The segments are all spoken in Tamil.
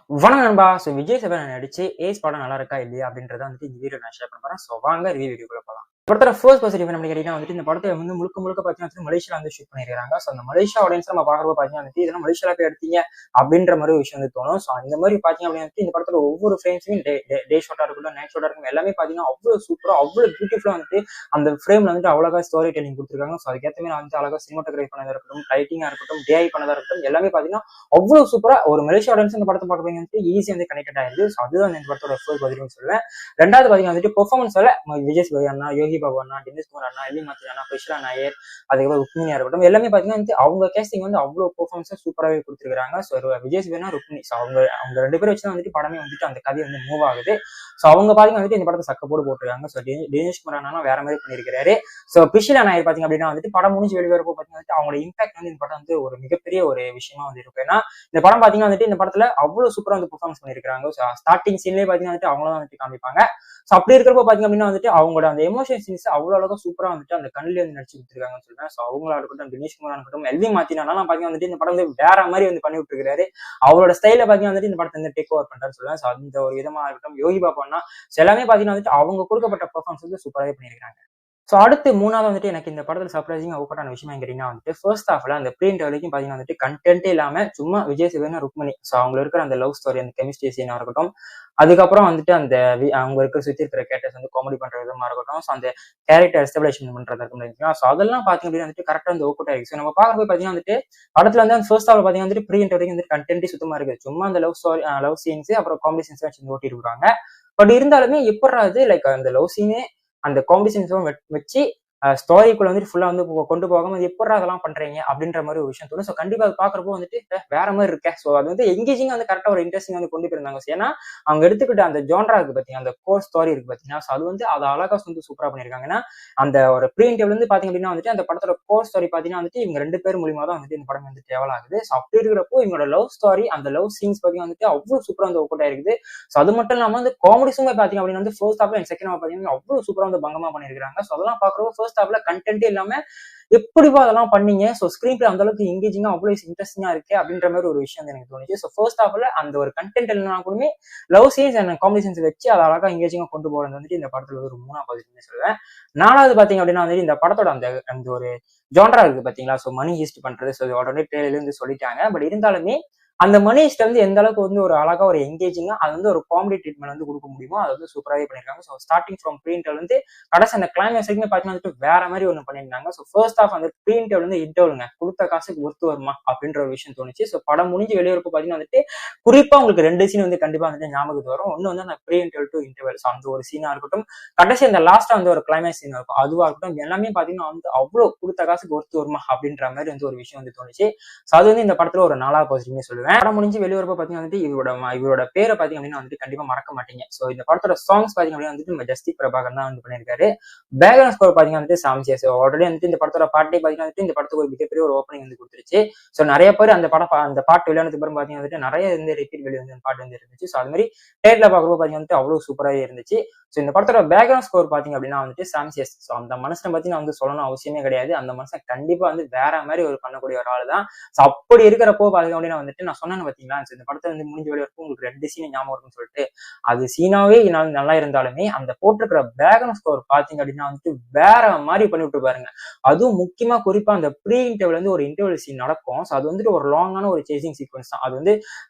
வணக்கம் நண்பா. விஜய் சேவரன் நடிச்சு ஏஸ் படம் நல்லா இருக்கா இல்லையா அப்படின்றத வந்துட்டு இந்த வீடியோ நான் ஷேர் பண்ண போறேன். வாங்க வீடியோக்குள்ள போலாம். படத்தோட ஃபர்ஸ்ட் பாசிட்டிவ் என்ன கேட்டீங்கன்னா வந்துட்டு இந்த படத்தை வந்து முழுக்க முழுக்க பார்த்தீங்கன்னா மலேசியால வந்து ஷூட் பண்ணிருக்காங்க. அந்த மலேசியா ஆடியன்ஸ் நம்ம பார்க்குறப்ப பார்த்தீங்கன்னா வந்துட்டு இதெல்லாம் மலேசியால போய் எடுத்தீங்க அப்படின்ற மாதிரி ஒரு விஷயம் வந்து தோணும். இந்த மாதிரி பார்த்தீங்க அப்படின்னா இந்த படத்துல ஒவ்வொரு ஃப்ரேம்ஸுமே டே ஷாட்டா இருக்கட்டும், நைட் ஷாட்டா இருக்கும், எல்லாமே பார்த்தீங்கன்னா அவ்வளவு சூப்பரா அவ்வளவு பியூட்டிஃபுல்லா வந்துட்டு அந்த ஃப்ரேம்ல வந்துட்டு அவ்வளவா ஸ்டோரி டெல்லிங் கொடுத்துருக்காங்க. அதுக்கேற்ற மாதிரி வந்து அழகா சினிமாட்டோகிராஃபி பண்ணதா இருக்கட்டும், லைட்டிங்கா இருக்கட்டும், டிஐ பண்ணதா இருக்கட்டும், எல்லாமே பார்த்தீங்கன்னா அவ்வளவு சூப்பரா ஒரு மலேசியா ஆடியன்ஸ் இந்த படத்தை பார்க்குறவங்க வந்து ஈஸியா வந்து கனெக்ட் ஆயிருது. அதுதான் இந்த படத்தோட ஃபர்ஸ்ட் பதிவுன்னு சொல்லுவேன். ரெண்டாவது பாத்தீங்கன்னா வந்துட்டு பெர்ஃபார்மன்ஸ்ல விஜய் சேதுபதி அண்ணா, யோகி பாபு அண்ணா, தினேஷ் குமார் அண்ணா, எல்வி மாத்தி அண்ணா, பிரிஷா நாயர், அதுக்கப்புறம் ருக்மிணியா இருக்கட்டும், எல்லாமே பாத்தீங்கன்னா வந்து அவங்க கேஸ்டிங் வந்து அவ்வளவு பெர்ஃபார்மன்ஸா சூப்பராகவே கொடுத்துருக்காங்க. விஜய் சேதுபதினா ருக்மிணி, அவங்க ரெண்டு பேரும் வச்சு வந்துட்டு படமே வந்துட்டு அந்த கதை வந்து மூவ் ஆகுது. அவங்க பாத்தீங்கன்னா வந்துட்டு இந்த படத்தை சக்கப்போடு போட்டுருக்காங்க. தினேஷ் குமார் அண்ணா வேற மாதிரி பண்ணிருக்காரு. பிரிஷா நாயர் பாத்தீங்க அப்படின்னா வந்துட்டு படம் முடிஞ்சு வெளிவரப்போ பாத்தீங்கன்னா அவங்களோட இம்பாக்ட் வந்து இந்த படம் வந்து ஒரு மிகப்பெரிய ஒரு விஷயமா வந்து இருக்கும். ஏன்னா இந்த படம் பாத்தீங்கன்னா வந்துட்டு இந்த படத்துல அவ்வளவு சூப்பரா வந்து பெர்ஃபார்மன்ஸ் பண்ணிருக்காங்க. ஸ்டார்டிங் சீன்லயே பாத்தீங்கன்னா வந்துட்டு அவங்கள தான் வந்துட்டு காமிப்பாங்க. அப்படி இருக்கிறப்ப பாத்தீங்க அப்படின்னா வந்துட்டு அவங்களோட அந்த எமோஷன் சீன்ஸ் அவ்வளவு அழகா சூப்பரா வந்துட்டு அந்த கண்ணுல வந்து நடிச்சு கொடுத்துருக்காங்கன்னு சொல்றேன். அவங்களா இருக்கட்டும், தினேஷ் குமாரா இருக்கட்டும், எல்வி மாத்தினாலாம் பாத்தீங்கன்னா வந்துட்டு இந்த படம் வந்து வேற மாதிரி வந்து பண்ணி விட்டுருக்காரு. அவரோட ஸ்டைல பாத்தீங்கன்னா வந்துட்டு இந்த படத்தை வந்து டேக் ஓவர் பண்றான்னு சொல்லுவேன். அந்த ஒரு விதமா இருக்கட்டும், யோகி பாபான்னா எல்லாமே பாத்தீங்கன்னா வந்துட்டு அவங்க கொடுக்கப்பட்ட பெர்ஃபார்மன்ஸ் வந்து சூப்பராகவே பண்ணிருக்காங்க. அடுத்து மூணாவது வந்துட்டு எனக்கு இந்த படத்துல சர்ப்ரைசிங் அவுட்டான விஷயம் கேட்டீங்கன்னா வந்துட்டு ஃபர்ஸ்ட் ஹாஃப்ல அந்த ப்ரீ வரைக்கும் பாத்தீங்கன்னா வந்துட்டு கண்டென்ட்டே இல்லாம சும்மா விஜய் சேதுபதி ருக்மிணி அவங்க இருக்கிற அந்த லவ் ஸ்டோரி, அந்த கெமிஸ்ட்ரி சீனா இருக்கட்டும், அதுக்கப்புறம் வந்துட்டு அந்த அவங்க இருக்கிற சுத்தி இருக்கிற கேரக்டர்ஸ் வந்து காமெடி பண்ற விதமா இருக்கட்டும், அந்த கேரக்டர் எஸ்டாபிளிஷ்மெண்ட் பண்றது இருக்கும். அதெல்லாம் பாத்தீங்க அப்படின்னா வந்துட்டு கரெக்டா வந்து ஒர்க் அவுட் ஆயிருக்கு. நம்ம பார்க்கும்போது பாத்தீங்கன்னா வந்துட்டு படத்துல வந்து அந்த ஃபர்ஸ்ட் ஹாஃப்ல பாத்தீங்கன்னா வந்துட்டு ப்ரீ வரைக்கும் வந்து கண்டென்ட் சுத்தமா இருக்கு. சும்மா அந்த லவ் ஸ்டோரி, லவ் சீன்ஸ், அப்புறம் காமெடி சீன்ஸ் வச்சு ஓட்டி இருக்காங்க. பட் இருந்தாலுமே எப்படாது லைக் அந்த லவ் சீனே அந்த காம்படிஷன்ஸும் வச்சு ஸ்டோரிக்குள்ள வந்துட்டு ஃபுல்லா வந்து கொண்டு போகாம எப்படா அதெல்லாம் பண்றீங்க அப்படின்ற மாதிரி ஒரு விஷயம் தோணும். கண்டிப்பா அது பாக்குறப்போ வந்துட்டு வேற மாதிரி இருக்கேன். அது வந்து எங்கேஜிங்கா வந்து கரெக்டா ஒரு இன்ட்ரெஸ்டிங் வந்து கொண்டு போயிருந்தாங்க. ஏன்னா அவங்க எடுத்துக்கிட்ட அந்த ஜான்ரா இருக்கு பாத்தீங்கன்னா, அந்த கோர் ஸ்டோரி இருக்கு பாத்தீங்கன்னா, அது வந்து அதை அழகா வந்து சூப்பரா பண்ணிருக்காங்க. ஏன்னா அந்த ஒரு ப்ரீ இன்டர்வியூல இருந்து பாத்தீங்க அப்படின்னா வந்துட்டு அந்த படத்தோட கோர் ஸ்டோரி பாத்தீங்கன்னா வந்துட்டு இவங்க ரெண்டு பேர் மூலியமா தான் வந்துட்டு இந்த படம் வந்து டெவல் ஆகுது. அப்படி இருக்கிறப்போ இவங்களோட லவ் ஸ்டோரி, அந்த லவ் சீன்ஸ் பாத்தீங்கன்னா வந்துட்டு அவ்வளவு சூப்பரா வந்து ஒர்க் அவுட் ஆயிருக்குது. அது மட்டும் இல்லாம வந்து காமெடிஸுமே பாத்தீங்க அப்படின்னா வந்து ஃபர்ஸ்ட் ஹாஃப்ல அண்ட் செகண்ட் ஹாஃப் பாத்தீங்கன்னா அவ்வளவு சூப்பரா வந்து பங்கமா பண்ணிருக்காங்க. அதெல்லாம் பாக்குறப்போ ஃபர்ஸ்ட் ஹாஃப்ல கண்டென்ட்டே இல்லாம எப்படிப்பா அதெல்லாம் பண்ணீங்க, ஸ்கிரீன் பிளே அந்த அளவுக்கு எங்கேஜிங்கா அவ்வளவு இன்ட்ரெஸ்டிங்கா இருக்கு அப்படின்ற மாதிரி ஒரு விஷயம் எனக்கு தோணுச்சு. ஃபர்ஸ்ட் ஹாஃப்ல அந்த ஒரு கண்டென்ட் இல்லைனா கூடமே love scenes and comedy scenes வச்சு அதை அழகா எங்கேஜிங்கா கொண்டு போறது வந்துட்டு இந்த படத்துல ஒரு மூணாவது பதிவுன்னு சொல்லுவேன். நாலாவது பாத்தீங்க அப்படின்னா வந்து இந்த படத்தோட அந்த அந்த ஒரு ஜான்ரா இருக்கு பாத்தீங்களா, மணி ஹீஸ்ட் பண்றது. உடனே ட்ரெயிலர்ல இருந்து சொல்லிட்டாங்க. பட் இருந்தாலுமே அந்த மணி ஹீஸ்ட் வந்து எந்த அளவுக்கு வந்து ஒரு அழகா ஒரு எங்கேஜிங்கா அது வந்து ஒரு காமெடி ட்ரீட்மெண்ட் வந்து கொடுக்க முடியுமோ அதை வந்து சூப்பராகவே பண்ணிருக்காங்க. ஸ்டார்டிங் ஃப்ரம் ப்ரீன்டர்ல இருந்து கடைசி அந்த கிளைமேக்ஸ் வரைக்கும் பாத்தீங்கன்னா வேற மாதிரி ஒண்ணு பண்ணிருந்தாங்க. ஃபர்ஸ்ட் ஹாஃப் அந்த ப்ரீன்டர்ல இருந்து இன்டர்வலுங்க கொடுத்த காசுக்கு ஒர்த்து வருமா அப்படின்ற ஒரு விஷயம் தோணுச்சு. படம் முடிஞ்சு வெளியேறப்ப பாத்தீங்கன்னா வந்துட்டு குறிப்பா உங்களுக்கு ரெண்டு சீன் வந்து கண்டிப்பா வந்துட்டு ஞாபகத்துக்கு வரும். ஒண்ணு வந்து அந்த ப்ரீ இன்டர்வல் டு இன்டர்வல், அந்த ஒரு சீனா இருக்கட்டும், கடைசி அந்த லாஸ்டா வந்து ஒரு கிளைமேக்ஸ் சீனா இருக்கும், அதுவா இருக்கட்டும், எல்லாமே பாத்தீங்கன்னா வந்து அவ்வளவு கொடுத்த காசுக்கு ஒர்த்து வருமா அப்படின்ற மாதிரி வந்து ஒரு விஷயம் வந்து தோணுச்சு. அது வந்து இந்த படத்துல ஒரு நாலாவது பாசிட்டிவ்னே சொல்லுவேன். படம் முடிஞ்சு வெளிவரப்ப பாத்தீங்கன்னா வந்துட்டு இவரோட பேரை பாத்தீங்க அப்படின்னா வந்துட்டு கண்டிப்பா மறக்க மாட்டீங்க. இந்த படத்தோட சாங்ஸ் பாத்தீங்க அப்படின்னா வந்துட்டு ஜஸ்டிக் பிரபாகர் தான் வந்து பண்ணிருக்காரு. பேக்ரவுண்ட் ஸ்கோர் பாத்தீங்கன்னா வந்துட்டு சாம்சியா. ஆல்ரெடி வந்துட்டு இந்த படத்தோட பாட்டே பாத்தீங்கன்னா வந்துட்டு இந்த படத்துக்கு ஒரு மிகப்பெரிய ஒரு ஓப்பனிங் வந்து கொடுத்துருச்சு. நிறைய பேர் அந்த பாட்டு வெளியானதுக்கு அப்புறம் பாத்தீங்கன்னா வந்துட்டு நிறைய வந்து ரிப்பீட் வெளியே வந்து பாட்டு வந்து இருந்துச்சு. அது மாதிரி தேட்டர்ல பாக்குறப்ப பாத்தீங்கன்னா வந்துட்டு அவ்வளவு சூப்பராகவே இருந்துச்சு. இந்த படத்தோட பேக்ரவுண்ட் ஸ்கோர் பாத்தீங்க அப்படின்னா வந்துட்டு சாம்சியஸ். அந்த மனுஷனை பத்தி நான் வந்து சொல்லணும் அவசியமே கிடையாது. அந்த மனுஷன் கண்டிப்பா வந்து வேற மாதிரி ஒரு பண்ணக்கூடிய ஒரு ஆள் தான். அப்படி இருக்கிறப்போ பாத்தீங்க அப்படின்னா வந்துட்டு நான் சொன்னேன்னு பாத்தீங்களா, இந்த படத்தை வந்து முடிஞ்ச வரைக்கும் உங்களுக்கு ரெண்டு சீன் ஞாபகம் இருக்குன்னு சொல்லிட்டு, அது சீனாவே நல்லா இருந்தாலுமே அந்த போட்டிருக்கிற பேக்ரவுண்ட் ஸ்கோர் பாத்தீங்க அப்படின்னா வந்துட்டு வேற மாதிரி பண்ணி விட்டு பாருங்க. அதுவும் முக்கியமா குறிப்பா அந்த ப்ரீ இன்டர்வல் வந்து ஒரு இன்டர்வல் சீன் நடக்கும். அது வந்துட்டு ஒரு லாங்கான ஒரு சேசிங் சீக்வன்ஸ் தான். அது வந்து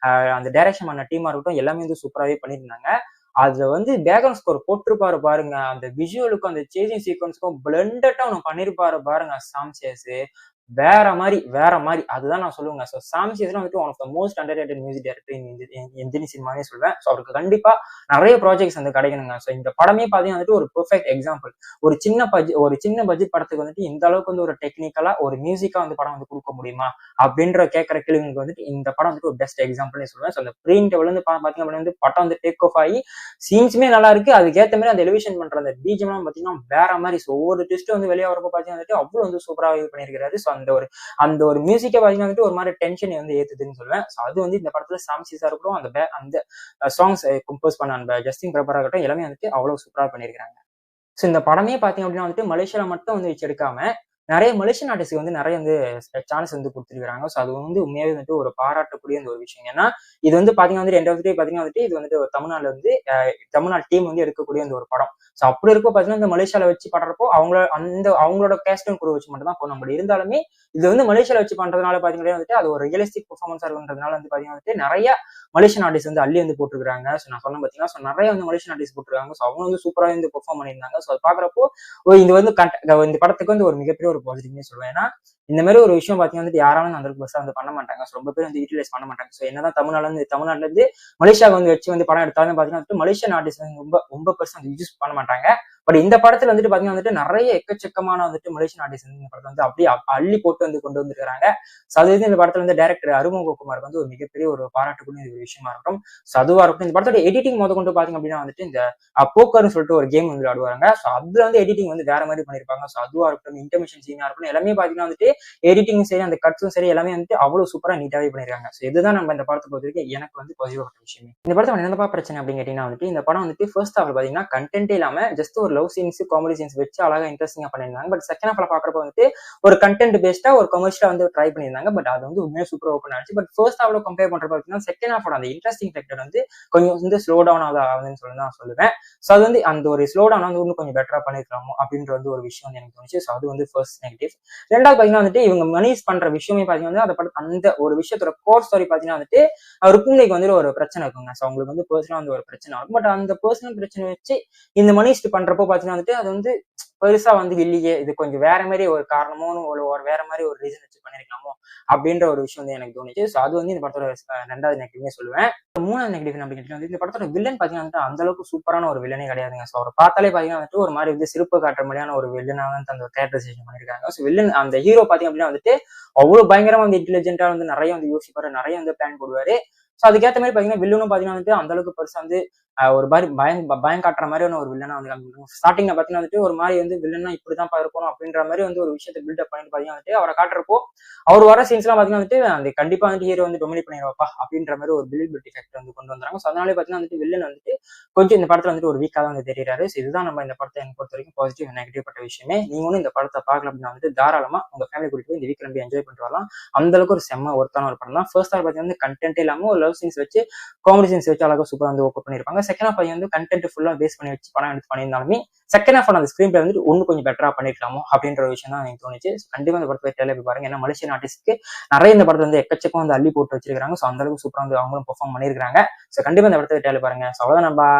அந்த டைரக்ஷன் பண்ண டீமா இருக்கட்டும் எல்லாமே வந்து சூப்பராகவே பண்ணியிருந்தாங்க. அதுல வந்து பேக்ரவுண்ட் ஸ்கோர் போட்டிருப்பாரு பாருங்க, அந்த விஷுவலுக்கும் அந்த சேசிங் சீக்வன்ஸுக்கும் பிளண்டட்டா ஒன்று பண்ணிருப்பாரு பாருங்க சாம்சியஸ். வேற மாதிரி அதுதான் நான் சொல்லுவேங்க. சாம்சியஸ் வந்துட்டு one of the most underrated music director Indian சினிமாவே சொல்வேன். அவருக்கு கண்டிப்பா நிறைய ப்ராஜெக்ட்ஸ் வந்து கிடைக்கணுங்க. இந்த படமே பாத்தீங்கன்னா வந்துட்டு ஒரு பெர்ஃபெக்ட் எக்ஸாம்பிள். ஒரு சின்ன பட்ஜெட் படத்துக்கு வந்துட்டு இந்த அளவுக்கு வந்து ஒரு டெக்னிக்கலா ஒரு மியூசிக்கா வந்து படம் வந்து கொடுக்க முடியுமா அப்படின்ற கேட்கற கேள்விங்களுக்கு வந்துட்டு இந்த படம் வந்துட்டு ஒரு பெஸ்ட் எக்ஸாம்பிள்னே சொல்லுவேன். அந்த ப்ரீ இன்டர்வல் வந்து பாத்தீங்க அப்படின்னா வந்து படம் வந்து டேக் ஆஃப் ஆகி சீன்ஸுமே நல்லா இருக்கு. அதுக்கேற்ற மாதிரி அந்த எலிவேஷன் பண்ற அந்த பிஜிஎம் பாத்தீங்கன்னா வேற மாதிரி. ஒவ்வொரு ட்விஸ்ட் வந்து வெளியே வரப்போ பாத்தீங்கன்னா அவ்வளவு வந்து சூப்பரா இது பண்ணிருக்காரு. அந்த ஒரு மியூசிக்கை பாத்தீங்கன்னா ஒரு மாதிரி டென்ஷன் வந்து ஏத்துதுன்னு சொல்லுவேன். அது வந்து இந்த படத்துல சாம்சிஸா இருக்கட்டும், அந்த சாங்ஸ் கம்போஸ் பண்ண அந்த ஜஸ்டின் பிரபரா இருக்கட்டும் எல்லாமே வந்துட்டு அவ்வளவு சூப்பரா பண்ணிருக்காங்க. இந்த படமே பாத்தீங்க அப்படின்னா வந்துட்டு மலேசியால மட்டும் வந்து வச்சு எடுக்காம நிறைய மலேசியன் ஆர்டிஸ்ட்க்கு வந்து நிறைய வந்து சான்ஸ் வந்து கொடுத்துருக்காங்க. ஸோ அது வந்து உண்மையாவே வந்துட்டு ஒரு பாராட்டக்கூடிய அந்த ஒரு விஷயம். ஏன்னா இது வந்து பாத்தீங்கன்னா வந்து எண்ட் ஆஃப் தி டே பாத்தீங்கன்னா வந்துட்டு இது வந்துட்டு ஒரு தமிழ்நாடுல வந்து தமிழ்நாடு டீம் வந்து எடுக்கக்கூடிய அந்த ஒரு படம். ஸோ அப்படி இருக்க பாத்தீங்கன்னா இந்த மலேசியால வச்சு பண்றப்போ அவங்களோட கேஸ்ட் அண்ட் குரூ வச்சு மட்டும் தான் போன முடியும். இருந்தாலுமே இது வந்து மலேசியால வச்சு பண்றதுனால பாத்தீங்கன்னா வந்துட்டு அது ஒரு ரியலிஸ்டிக் பெர்ஃபார்மன்ஸா இருக்குன்றதுனால வந்து பாத்தீங்கன்னா வந்துட்டு நிறைய மலேசியன் ஆர்டிஸ்ட் வந்து அள்ளி வந்து போட்டுருக்காங்க. ஸோ நான் சொன்ன பாத்தீங்கன்னா ஸோ நிறைய வந்து மலேசியன் ஆர்டிஸ்ட் போட்டுருக்காங்க. ஸோ அவங்க வந்து சூப்பரா வந்து பெர்ஃபார்ம் பண்ணியிருந்தாங்க. ஸோ அது பாக்குறப்போ இது வந்து இந்த படத்துக்கு வந்து ஒரு மிகப்பெரிய ஒரு பாசிட்டிவ்னே சொல்லுவேன். ஏன்னா இந்த மாதிரி ஒரு விஷயம் பாத்தீங்கன்னா வந்துட்டு யாராலும் அந்த அளவுக்கு பெருசா வந்து பண்ண மாட்டாங்க. ஸோ ரொம்ப பேர் வந்து யூட்டிலைஸ் பண்ண மாட்டாங்க. ஸோ என்னதான் தமிழ்நாட்டுல இருந்து மலேசியாவுக்கு வந்து வச்சு வந்து படம் எடுத்தாலும் பாத்தீங்கன்னா வந்துட்டு மலேசியன் ஆர்டிஸ்ட் வந்து ரொம்ப ரொம்ப பெருசா வந்து யூஸ் பண்ண மாட்டாங்க. பட் இந்த படத்துல வந்துட்டு பாத்தீங்கன்னா வந்துட்டு நிறைய எக்கச்சக்கமான வந்துட்டு மலேசியன் ஆர்டிஸ்ட் வந்து இந்த படத்தை வந்து அப்படியே அள்ளி போட்டு வந்து கொண்டு வந்துருக்காங்க. ஸோ அது வந்து இந்த படத்துல வந்து டைரக்டர் அருமுககுமாருக்கு வந்து ஒரு மிகப்பெரிய ஒரு பாராட்டுக்குரிய ஒரு விஷயமா இருக்கும். ஸோ அதுவா இருக்கும். இந்த படத்தோட எடிட்டிங் முத கொண்டு பாத்தீங்க அப்படின்னா வந்துட்டு இந்த போக்கர்னு சொல்லிட்டு ஒரு கேம் வந்து விளையாடுவாங்க. ஸோ அதுல வந்து எடிட்டிங் வந்து வேற மாதிரி பண்ணிருப்பாங்க. ஸோ அதுவா இருக்கட்டும், இன்டர்மிஷன் சீனா இருக்கட்டும், எல்லாமே பாத்தீங்கன்னா வந்துட்டு எடிட்டிங் சரி அந்த கட்ஸும் சரி எல்லாமே வந்துட்டு அவ்வளவு சூப்பரா நீட்டாவே பண்ணிருக்காங்க. ஸோ இதுதான் நம்ம இந்த படத்தை பொறுத்த வரைக்கும் எனக்கு வந்து பாசிட்டிவ் விஷயம். இந்த படத்தோட என்னப்பா பிரச்சனை அப்படின்னு கேட்டீங்கன்னா வந்துட்டு இந்த படம் வந்துட்டு ஃபர்ஸ்ட் ஹாஃப்ல பாத்தீங்கன்னா கண்டென்ட்டே இல்லாம ஜஸ்ட் ஒரு லவ் சீன்ஸ் காமெடி சீன்ஸ் வச்சு அழகா இன்ட்ரெஸ்டிங்கா பண்ணிருந்தாங்க. பட் செகண்ட் ஹாஃப்ல பாக்குறப்ப வந்துட்டு ஒரு கண்டென்ட் பேஸ்டா ஒரு கமர்ஷியலா வந்து ட்ரை பண்ணியிருந்தாங்க. பட் அது வந்து உண்மையா சூப்பரா ஓப்பன் ஆச்சு. பட் ஃபர்ஸ்ட் ஹாஃப்ல கம்பேர் பண்றப்ப பாத்தீங்கன்னா செகண்ட் ஹாஃபோட அந்த இன்ட்ரெஸ்டிங் ஃபேக்டர் வந்து கொஞ்சம் வந்து ஸ்லோ டவுன் ஆகுதுன்னு சொல்லி நான் சொல்லுவேன். ஸோ அது வந்து அந்த ஒரு ஸ்லோ டவுன் வந்து இன்னும் கொஞ்சம் பெட்டரா பண்ணிருக்கலாமோ அப்படின்ற வந்து ஒரு விஷயம் வந்து எனக்கு தோணுச்சு. ஸோ அது வந்து ஃபர்ஸ்ட் நெகட்டிவ். ரெண்டாவது பாத்தீங்கன்னா வந்துட்டு இவங்க மணிஸ் பண்ற விஷயமே பாத்தீங்கன்னா அந்த ஒரு விஷயத்தோட கோர் ஸ்டோரி பாத்தீங்கன்னா வந்துட்டு ருக்மிணிக்கு வந்து ஒரு பிரச்சனை இருக்குங்க. ஸோ அவங்களுக்கு வந்து பர்சனலா வந்து ஒரு பிரச்சனை இருக்கும். பட் அந்த பர்சனல் பிரச்சனை வச்சு இந்த மணிஸ்ட் பண்றப்போ பாத்தீங்கன்னா வந்துட்டு அது வந்து பெருசா வந்து இல்லையே, இது கொஞ்சம் வேற மாதிரி ஒரு காரணமோ ஒரு வேற மாதிரி ஒரு ரீசன் வச்சு பண்ணிருக்கலாமோ அப்படின்ற ஒரு விஷயம் வந்து எனக்கு தோணுச்சு. ஸோ அது வந்து இந்த படத்தோட ரெண்டாவது நெகட்டிவ்னே சொல்லுவேன். மூணாவது நெகட்டிவ் அப்படின்னு வந்து இந்த படத்தோட வில்லன் பாத்தீங்கன்னா அந்த அளவுக்கு சூப்பரான ஒரு வில்லனே கிடையாதுங்க. ஸோ அவர் பார்த்தாலே பாத்தீங்கன்னா வந்துட்டு ஒரு மாதிரி வந்து சிறப்பு காட்டுற மாதிரியான ஒரு வில்லனா வந்து அந்த கேரக்டரைசேஷன் பண்ணிருக்காங்க. ஸோ வில்லன் அந்த ஹீரோ பாத்தீங்க அப்படின்னா வந்துட்டு அவ்வளவு பயங்கரமா வந்து இன்டெலிஜென்ட்டா வந்து நிறைய வந்து யோசிப்பாரு, நிறைய வந்து பிளான் போடுவாரு. ஸோ அதுக்கேற்ற மாதிரி பாத்தீங்கன்னா வில்லனும் பாத்தீங்கன்னா வந்துட்டு அந்த அளவுக்கு பெருசா வந்து ஒரு மாதிரி பயம் காட்டுற மாதிரியான ஒரு வில்லனா வந்து ஸ்டார்டிங்ல பாத்தீங்கன்னா வந்துட்டு ஒரு மாதிரி வந்து வில்லன்னா இப்படிதான் இருக்கணும் அப்படின்ற மாதிரி வந்து ஒரு விஷயத்தை பில்டப் பண்ணிட்டு பாத்தீங்கன்னா வந்துட்டு அவரை காட்டுறப்போ அவர் வர சீன்ஸ் எல்லாம் பாத்தீங்கன்னா வந்துட்டு அந்த கண்டிப்பா வந்து ஹீரோ வந்து டொமினேட் பண்ணிடுவாப்பா அப்படின்ற மாதிரி ஒரு பிலிபிலிட்டி ஃபேக்டர் வந்து கொண்டு வந்தாங்க. ஸோ அதனாலே பாத்தீங்கன்னா வந்துட்டு வில்லன் வந்துட்டு கொஞ்சம் இந்த படத்துல வந்துட்டு ஒரு வீக்கா தான் வந்து தெரியுறாரு. ஸோ இதுதான் நம்ம இந்த படத்தை எனக்கு பொறுத்த வரைக்கும் பாசிட்டிவ் நெகட்டிவ் பட்ட விஷயமே. நீங்க ஒன்னும் இந்த படத்தை பார்க்கல அப்படின்னா வந்துட்டு தாராளமா உங்க ஃபேமிலி கூட்டிட்டு போய் இந்த வீக் நம்பி என்ஜாய் பண்ணிட்டு வரலாம். அந்த அளவுக்கு ஒரு செம்ம ஒர்த்தான ஒரு படம் தான். ஃபர்ஸ்ட் ஹாஃப் பாத்தீங்கன்னா கண்டென்ட் இல்லாம ஒரு லவ் சீன்ஸ் வச்சு காமெடி சீன்ஸ் வச்சு அழகா சூப்பரா வந்து ஓப்பன் பண்ணிருப்பாங்க. செகண்ட் ஹாஃப் வந்து கண்டென்ட் ஃபுல்லா பேஸ் பண்ணி வச்சு படம் எடுத்து பண்ணியிருந்தாலுமே செகண்ட் ஹாஃப் அந்த ஸ்கிரீன் பிளே வந்துட்டு இன்னும் கொஞ்சம் பெட்டரா பண்ணிருக்கலாமோ அப்படின்ற ஒரு விஷயம் தான் எனக்கு தோணுச்சு. கண்டிப்பா இந்த படத்தை தேவை போய் பாருங்க. ஏன்னா மலேசியன் ஆர்டிஸ்ட்க்கு நிறைய இந்த படத்தை வந்து எக்கச்சக்கம் வந்து அள்ளி போட்டு வச்சிருக்காங்க. ஸோ அந்த அளவுக்கு சூப்பரா வந்து அவங்களும் பெர்ஃபார்ம் பண்ணிருக்காங்க. ஸோ கண்டிப்பா இந்த படத்தை தேவை பாருங்க. ஸோ அவ்வளவுதான் நண்பா.